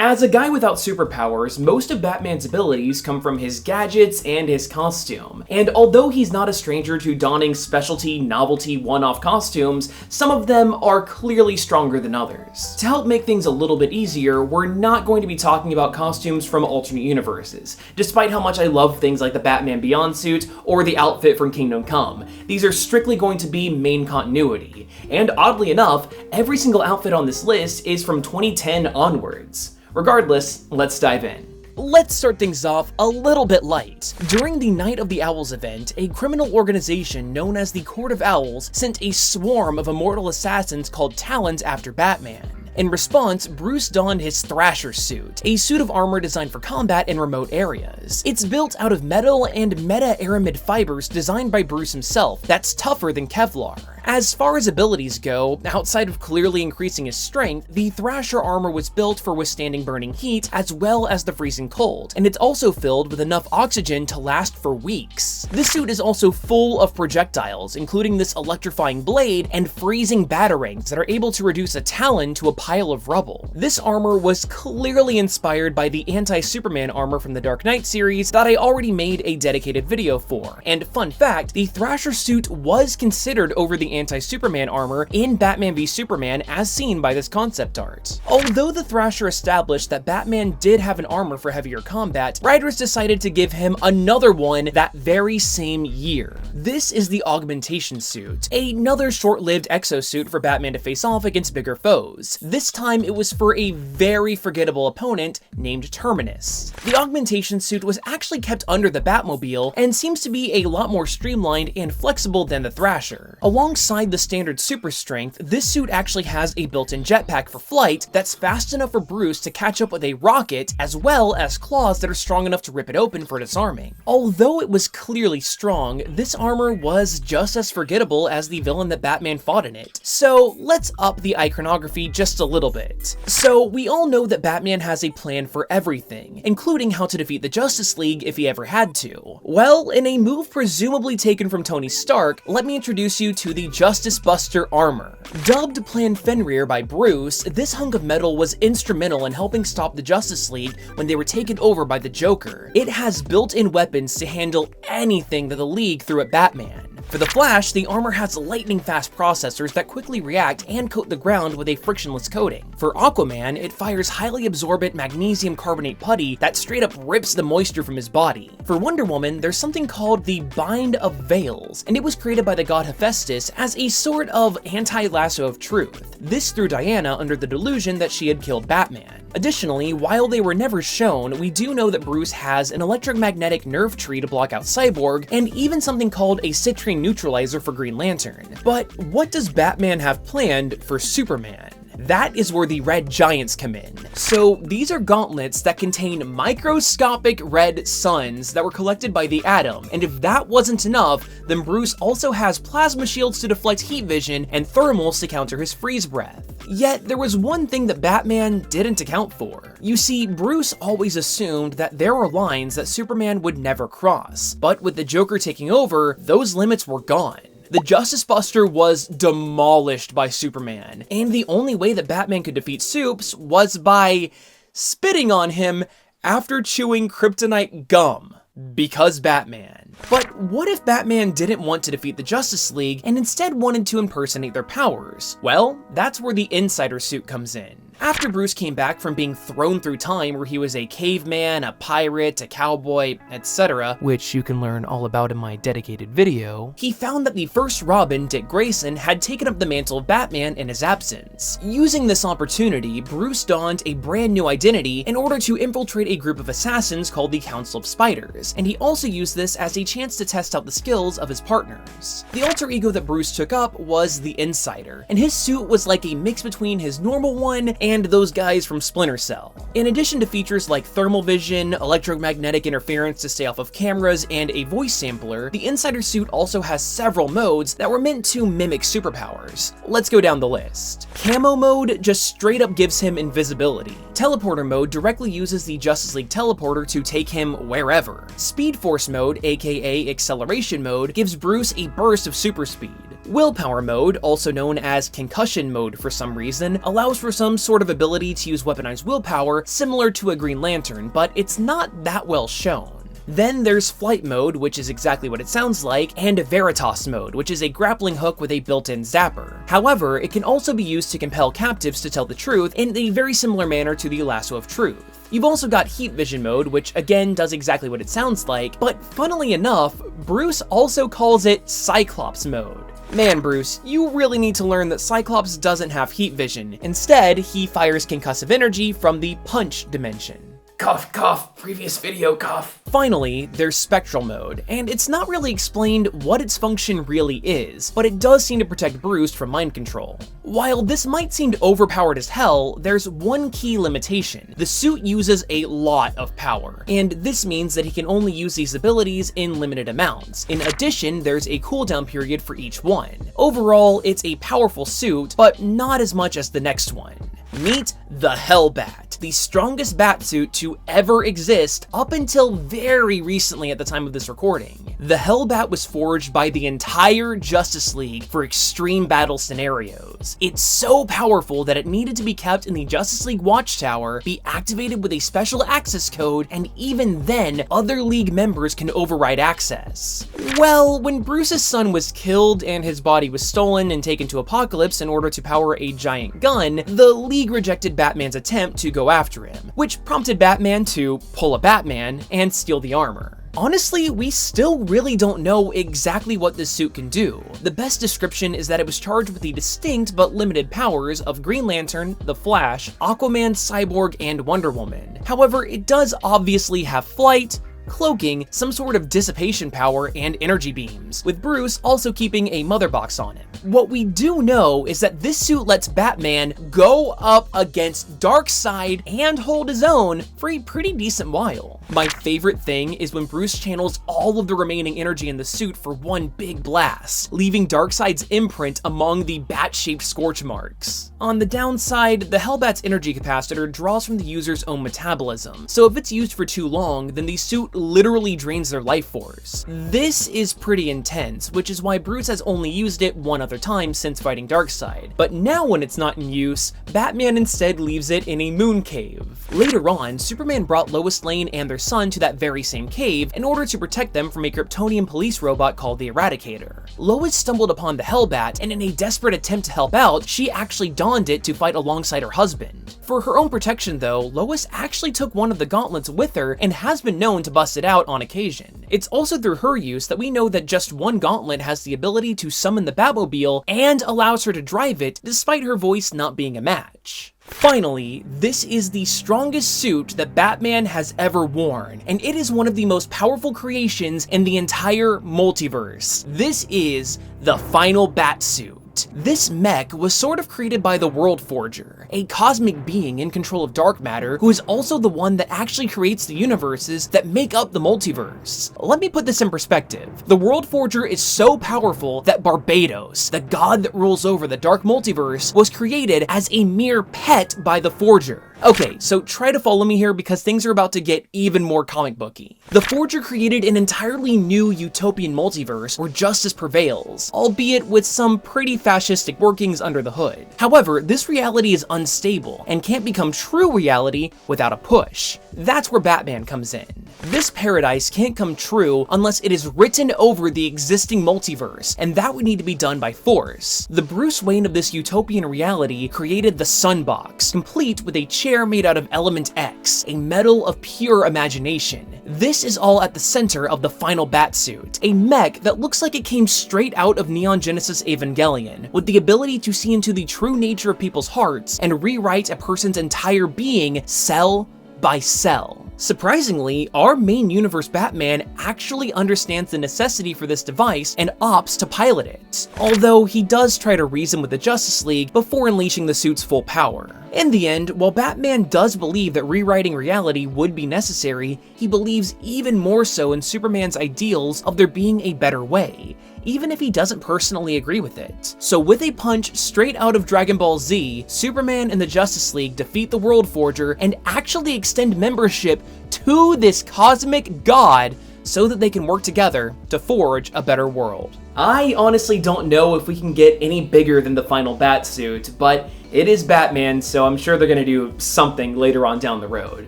As a guy without superpowers, most of Batman's abilities come from his gadgets and his costume, and although he's not a stranger to donning specialty, novelty, one-off costumes, some of them are clearly stronger than others. To help make things a little bit easier, we're not going to be talking about costumes from alternate universes, despite how much I love things like the Batman Beyond suit or the outfit from Kingdom Come. These are strictly going to be main continuity, and oddly enough, every single outfit on this list is from 2010 onwards. Regardless, let's dive in. Let's start things off a little bit light. During the Night of the Owls event, a criminal organization known as the Court of Owls sent a swarm of immortal assassins called Talons after Batman. In response, Bruce donned his Thrasher Suit, a suit of armor designed for combat in remote areas. It's built out of metal and meta-aramid fibers designed by Bruce himself that's tougher than Kevlar. As far as abilities go, outside of clearly increasing his strength, the Thrasher armor was built for withstanding burning heat as well as the freezing cold, and it's also filled with enough oxygen to last for weeks. This suit is also full of projectiles, including this electrifying blade and freezing batarangs that are able to reduce a Talon to a pile of rubble. This armor was clearly inspired by the anti-Superman armor from the Dark Knight series that I already made a dedicated video for, and fun fact, the Thrasher suit was considered over the anti-Superman armor in Batman v Superman as seen by this concept art. Although the Thrasher established that Batman did have an armor for heavier combat, writers decided to give him another one that very same year. This is the Augmentation Suit, another short-lived exosuit for Batman to face off against bigger foes. This time it was for a very forgettable opponent named Terminus. The Augmentation Suit was actually kept under the Batmobile and seems to be a lot more streamlined and flexible than the Thrasher. Alongside the standard super strength, this suit actually has a built-in jetpack for flight that's fast enough for Bruce to catch up with a rocket, as well as claws that are strong enough to rip it open for disarming. Although it was clearly strong, this armor was just as forgettable as the villain that Batman fought in it. So let's up the iconography just a little bit. So we all know that Batman has a plan for everything, including how to defeat the Justice League if he ever had to. Well, in a move presumably taken from Tony Stark, let me introduce you to the Justice Buster armor. Dubbed Plan Fenrir by Bruce, this hunk of metal was instrumental in helping stop the Justice League when they were taken over by the Joker. It has built-in weapons to handle anything that the League threw at Batman. For the Flash, the armor has lightning-fast processors that quickly react and coat the ground with a frictionless coating. For Aquaman, it fires highly absorbent magnesium carbonate putty that straight up rips the moisture from his body. For Wonder Woman, there's something called the Bind of Veils, and it was created by the god Hephaestus as a sort of anti-lasso of truth. This threw Diana under the delusion that she had killed Batman. Additionally, while they were never shown, we do know that Bruce has an electromagnetic nerve tree to block out Cyborg, and even something called a citrine neutralizer for Green Lantern. But what does Batman have planned for Superman? That is where the red giants come in. So these are gauntlets that contain microscopic red suns that were collected by the Atom, and if that wasn't enough, then Bruce also has plasma shields to deflect heat vision and thermals to counter his freeze breath. Yet there was one thing that Batman didn't account for. You see, Bruce always assumed that there were lines that Superman would never cross, but with the Joker taking over, those limits were gone. The Justice Buster was demolished by Superman, and the only way that Batman could defeat Supes was by spitting on him after chewing kryptonite gum. Because Batman. But what if Batman didn't want to defeat the Justice League and instead wanted to impersonate their powers? Well, that's where the Insider Suit comes in. After Bruce came back from being thrown through time where he was a caveman, a pirate, a cowboy, etc., which you can learn all about in my dedicated video, he found that the first Robin, Dick Grayson, had taken up the mantle of Batman in his absence. Using this opportunity, Bruce donned a brand new identity in order to infiltrate a group of assassins called the Council of Spiders, and he also used this as a chance to test out the skills of his partners. The alter ego that Bruce took up was the Insider, and his suit was like a mix between his normal one and those guys from Splinter Cell. In addition to features like thermal vision, electromagnetic interference to stay off of cameras, and a voice sampler, the Insider Suit also has several modes that were meant to mimic superpowers. Let's go down the list. Camo mode just straight up gives him invisibility. Teleporter mode directly uses the Justice League teleporter to take him wherever. Speed Force mode, aka acceleration mode, gives Bruce a burst of super speed. Willpower mode, also known as concussion mode for some reason, allows for some sort of ability to use weaponized willpower similar to a Green Lantern, but it's not that well shown. Then there's Flight mode, which is exactly what it sounds like, and Veritas mode, which is a grappling hook with a built-in zapper. However, it can also be used to compel captives to tell the truth in a very similar manner to the Lasso of Truth. You've also got Heat Vision mode, which again does exactly what it sounds like, but funnily enough, Bruce also calls it Cyclops mode. Man, Bruce, you really need to learn that Cyclops doesn't have heat vision. Instead, he fires concussive energy from the punch dimension. Cough, cough, previous video, cough. Finally, there's Spectral mode, and it's not really explained what its function really is, but it does seem to protect Bruce from mind control. While this might seem overpowered as hell, there's one key limitation. The suit uses a lot of power, and this means that he can only use these abilities in limited amounts. In addition, there's a cooldown period for each one. Overall, it's a powerful suit, but not as much as the next one. Meet the Hellbat, the strongest Batsuit to ever exist up until very recently at the time of this recording. The Hellbat was forged by the entire Justice League for extreme battle scenarios. It's so powerful that it needed to be kept in the Justice League Watchtower, be activated with a special access code, and even then, other League members can override access. Well, when Bruce's son was killed and his body was stolen and taken to Apocalypse in order to power a giant gun, the League rejected Batman's attempt to go after him, which prompted Batman to pull a Batman and steal the armor. Honestly, we still really don't know exactly what this suit can do. The best description is that it was charged with the distinct but limited powers of Green Lantern, the Flash, Aquaman, Cyborg, and Wonder Woman. However, it does obviously have flight, cloaking, some sort of dissipation power, and energy beams, with Bruce also keeping a mother box on him. What we do know is that this suit lets Batman go up against Darkseid and hold his own for a pretty decent while. My favorite thing is when Bruce channels all of the remaining energy in the suit for one big blast, leaving Darkseid's imprint among the bat-shaped scorch marks. On the downside, the Hellbat's energy capacitor draws from the user's own metabolism, so if it's used for too long, then the suit literally drains their life force. This is pretty intense, which is why Bruce has only used it one other time since fighting Darkseid. But now when it's not in use, Batman instead leaves it in a moon cave. Later on, Superman brought Lois Lane and their son to that very same cave in order to protect them from a Kryptonian police robot called the Eradicator. Lois stumbled upon the Hellbat, and in a desperate attempt to help out, she actually donned it to fight alongside her husband. For her own protection though, Lois actually took one of the gauntlets with her and has been known to bust it out on occasion. It's also through her use that we know that just one gauntlet has the ability to summon the Batmobile and allows her to drive it despite her voice not being a match. Finally, this is the strongest suit that Batman has ever worn, and it is one of the most powerful creations in the entire multiverse. This is the final Batsuit. This mech was sort of created by the World Forger, a cosmic being in control of dark matter who is also the one that actually creates the universes that make up the multiverse. Let me put this in perspective. The World Forger is so powerful that Barbados, the god that rules over the dark multiverse, was created as a mere pet by the Forger. Okay, so try to follow me here because things are about to get even more comic booky. The Forger created an entirely new utopian multiverse where justice prevails, albeit with some pretty fascistic workings under the hood. However, this reality is unstable and can't become true reality without a push. That's where Batman comes in. This paradise can't come true unless it is written over the existing multiverse, and that would need to be done by force. The Bruce Wayne of this utopian reality created the Sunbox, complete with a chair made out of Element X, a metal of pure imagination. This is all at the center of the final Batsuit, a mech that looks like it came straight out of Neon Genesis Evangelion, with the ability to see into the true nature of people's hearts and rewrite a person's entire being cell by cell. Surprisingly, our main universe Batman actually understands the necessity for this device and opts to pilot it, although he does try to reason with the Justice League before unleashing the suit's full power. In the end, while Batman does believe that rewriting reality would be necessary, he believes even more so in Superman's ideals of there being a better way, even if he doesn't personally agree with it. So with a punch straight out of Dragon Ball Z, Superman and the Justice League defeat the World Forger and actually extend membership to this cosmic god so that they can work together to forge a better world. I honestly don't know if we can get any bigger than the final Batsuit, but it is Batman, so I'm sure they're gonna do something later on down the road.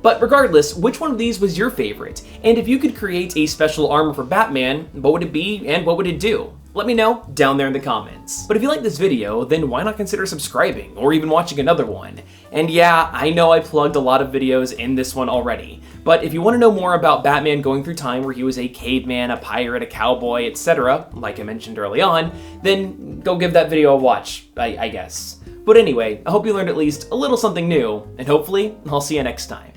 But regardless, which one of these was your favorite? And if you could create a special armor for Batman, what would it be and what would it do? Let me know down there in the comments. But if you like this video, then why not consider subscribing or even watching another one? And yeah, I know I plugged a lot of videos in this one already, but if you want to know more about Batman going through time where he was a caveman, a pirate, a cowboy, etc., like I mentioned early on, then go give that video a watch, I guess. But anyway, I hope you learned at least a little something new, and hopefully I'll see you next time.